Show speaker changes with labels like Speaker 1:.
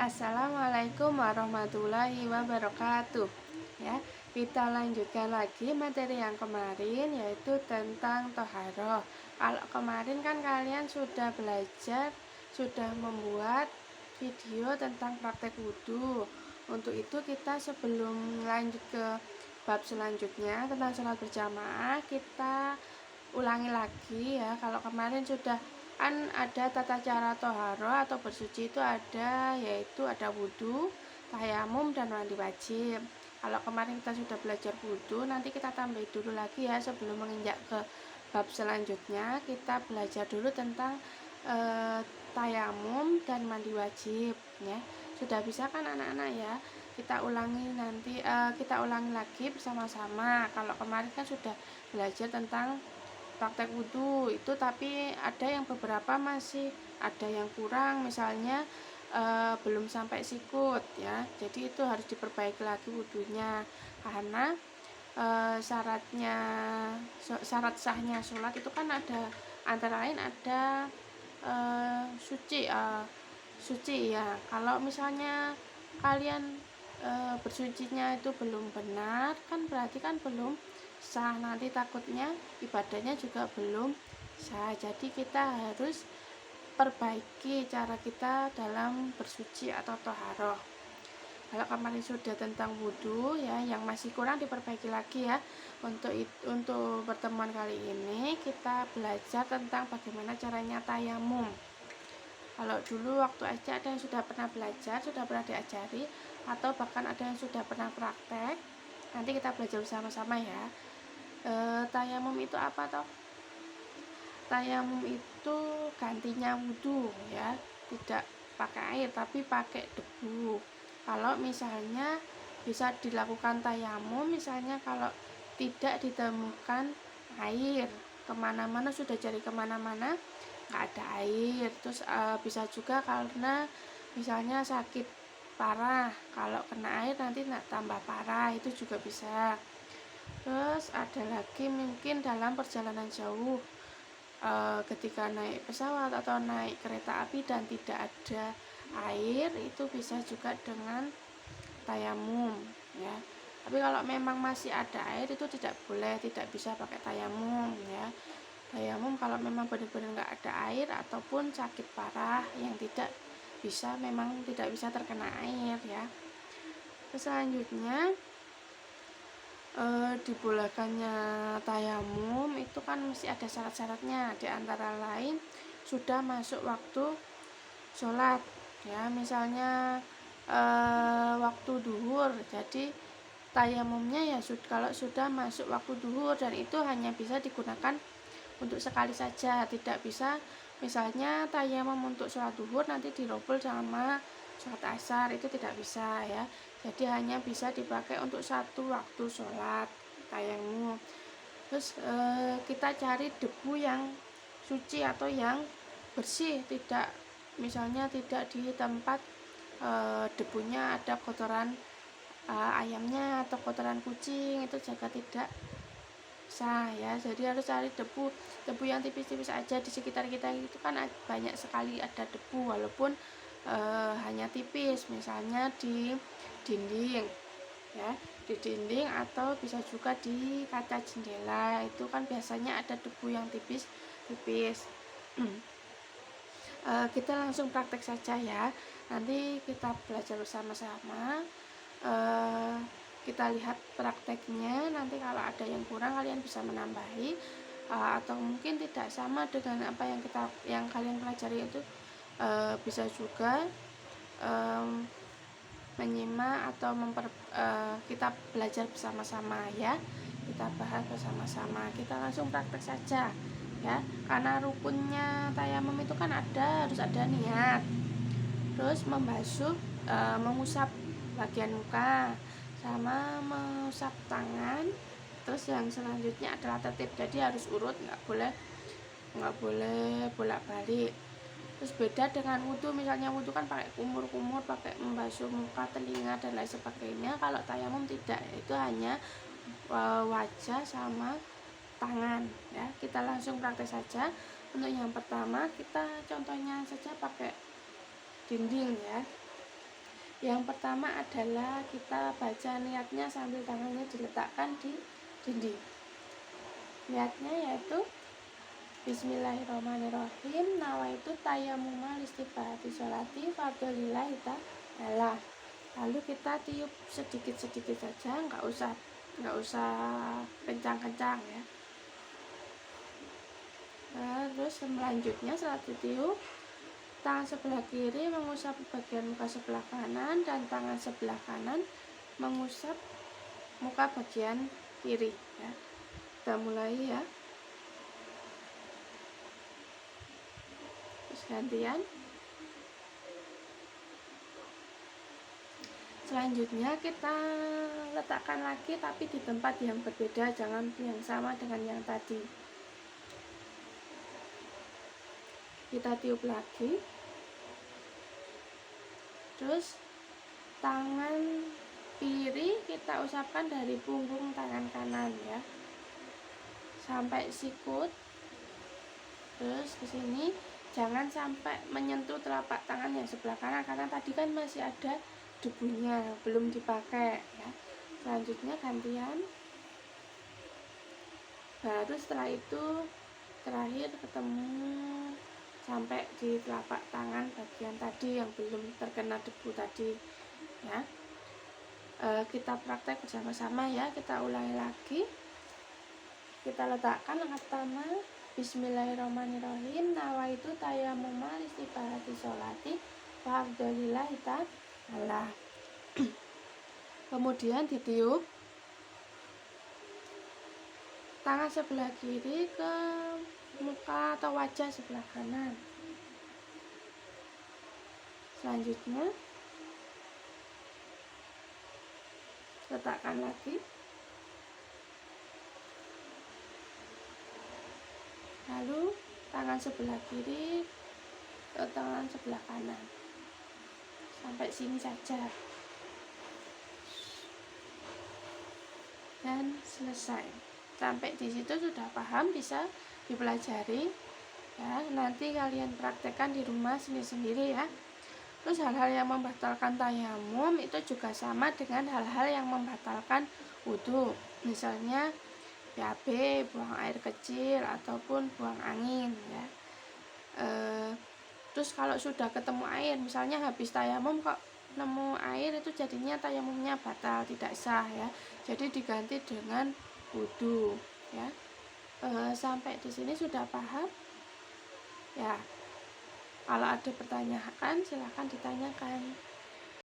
Speaker 1: Assalamualaikum warahmatullahi wabarakatuh. Ya, kita lanjutkan lagi materi yang kemarin, yaitu tentang toharoh. Kalau kemarin kan kalian sudah belajar, sudah membuat video tentang praktek wudhu. Untuk itu kita sebelum lanjut ke bab selanjutnya tentang sholat berjamaah, kita ulangi lagi ya. Kalau kemarin sudah kan ada tata cara toharoh atau bersuci itu ada, yaitu ada wudhu, tayamum, dan mandi wajib. Kalau kemarin kita sudah belajar wudhu, nanti kita tambah dulu lagi ya. Sebelum menginjak ke bab selanjutnya, kita belajar dulu tentang tayamum dan mandi wajib ya. Sudah bisa kan anak-anak ya? Kita ulangi nanti, kita ulangi lagi bersama-sama. Kalau kemarin kan sudah belajar tentang praktek wudhu itu, tapi ada yang beberapa masih ada yang kurang, misalnya belum sampai sikut ya. Jadi itu harus diperbaiki lagi wudhunya, karena syarat sahnya sholat itu kan ada, antara lain ada suci ya. Kalau misalnya kalian bersucinya itu belum benar, kan berarti kan belum sah, nanti takutnya ibadahnya juga belum sah. Jadi kita harus perbaiki cara kita dalam bersuci atau toharoh. Kalau kemarin sudah tentang wudhu ya, yang masih kurang diperbaiki lagi ya. Untuk pertemuan kali ini kita belajar tentang bagaimana caranya tayamum. Kalau dulu waktu SD ada yang sudah pernah belajar, sudah pernah diajari, atau bahkan ada yang sudah pernah praktek, nanti kita belajar bersama-sama ya. Tayamum itu apa toh? Tayamum itu gantinya wudhu ya, tidak pakai air tapi pakai debu. Kalau misalnya bisa dilakukan tayamum, misalnya kalau tidak ditemukan air, kemana-mana sudah cari kemana-mana nggak ada air, terus bisa juga karena misalnya sakit parah, kalau kena air nanti tambah parah, itu juga bisa. Terus ada lagi mungkin dalam perjalanan jauh, ketika naik pesawat atau naik kereta api dan tidak ada air, itu bisa juga dengan tayamum ya. Tapi kalau memang masih ada air itu tidak boleh, tidak bisa pakai tayamum ya. Tayamum kalau memang benar-benar nggak ada air ataupun sakit parah yang memang tidak bisa terkena air ya. Selanjutnya dibolehkannya tayamum itu kan mesti ada syarat-syaratnya, di antara lain sudah masuk waktu sholat ya. Misalnya waktu duhur, jadi tayamumnya ya kalau sudah masuk waktu duhur, dan itu hanya bisa digunakan untuk sekali saja, tidak bisa misalnya tayamum untuk sholat duhur nanti dirobol sama sholat asar, itu tidak bisa ya. Jadi hanya bisa dipakai untuk satu waktu sholat tayamum. Terus kita cari debu yang suci atau yang bersih, misalnya tidak di tempat debunya ada kotoran ayamnya atau kotoran kucing, itu juga tidak sah ya. Jadi harus cari debu yang tipis-tipis aja. Di sekitar kita itu kan banyak sekali ada debu, walaupun hanya tipis, misalnya di dinding ya, di dinding atau bisa juga di kaca jendela, itu kan biasanya ada debu yang tipis-tipis. Kita langsung praktek saja ya, nanti kita belajar bersama-sama. Kita lihat prakteknya, nanti kalau ada yang kurang kalian bisa menambahi, atau mungkin tidak sama dengan apa yang kalian pelajari itu, bisa juga menyimak atau kita belajar bersama-sama ya, kita bahas bersama-sama. Kita langsung praktek saja ya, karena rukunnya tayamum itu kan harus ada niat, terus mengusap bagian muka sama mengusap tangan. Terus yang selanjutnya adalah tertib, jadi harus urut, nggak boleh bolak-balik. Terus beda dengan wudhu, misalnya wudhu kan pakai kumur-kumur, pakai membasuh muka, telinga, dan lain sebagainya. Kalau tayamum tidak, itu hanya wajah sama tangan ya. Kita langsung praktek saja. Untuk yang pertama kita contohnya saja pakai dinding ya. Yang pertama adalah kita baca niatnya sambil tangannya diletakkan di dinding. Niatnya yaitu Bismillahirrahmanirrahim, nawaitu tayammuma listighfari sholati fardholillahi ta'ala. Lalu kita tiup sedikit-sedikit saja, nggak usah kencang-kencang ya. Terus selanjutnya setelah ditiup, tangan sebelah kiri mengusap bagian muka sebelah kanan dan tangan sebelah kanan mengusap muka bagian kiri ya. Kita mulai ya. Terus gantian. Selanjutnya kita letakkan lagi tapi di tempat yang berbeda, jangan yang sama dengan yang tadi. Kita tiup lagi. Terus tangan kiri kita usapkan dari punggung tangan kanan ya sampai sikut. Terus ke sini jangan sampai menyentuh telapak tangan yang sebelah kanan karena tadi kan masih ada debunya, belum dipakai ya. Selanjutnya gantian. Baru setelah itu terakhir ketemu sampai di telapak tangan bagian tadi yang belum terkena debu tadi ya. Kita praktek bersama-sama ya. Kita ulangi lagi. Kita letakkan langkah pertama, Bismillahirrahmanirrahim, nawaitu tayammuma listighfari sholati fardholillahi ta'ala. Kemudian ditiup tangan sebelah kiri ke muka atau wajah sebelah kanan. Selanjutnya letakkan lagi. Lalu tangan sebelah kiri ke tangan sebelah kanan. Sampai sini saja. Dan selesai. Sampai di situ sudah paham, bisa dipelajari ya. Nanti kalian praktekkan di rumah sendiri-sendiri ya. Terus hal-hal yang membatalkan tayamum itu juga sama dengan hal-hal yang membatalkan wudhu. Misalnya BAB, buang air kecil ataupun buang angin ya. Terus kalau sudah ketemu air, misalnya habis tayamum kok nemu air, itu jadinya tayamumnya batal, tidak sah ya. Jadi diganti dengan wudhu ya. Sampai di sini sudah paham ya. Kalau ada pertanyaan silahkan ditanyakan.